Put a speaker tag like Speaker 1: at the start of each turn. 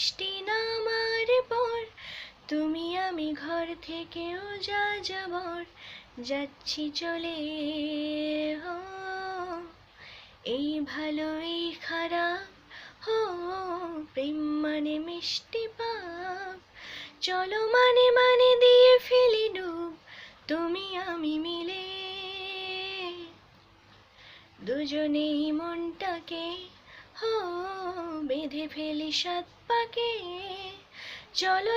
Speaker 1: বৃষ্টি নামার পর তুমি আমি ঘর থেকেও যা যাবর যাচ্ছি চলে। হো এই ভালো এই খারাপ, হো প্রেম মানে মিষ্টি পাপ, চলো মানে মানে দিয়ে ফেলি ডুব তুমি আমি মিলে। দুজনেই মনটাকে হো বেঁধে ফেলি সাত পাকে, চলো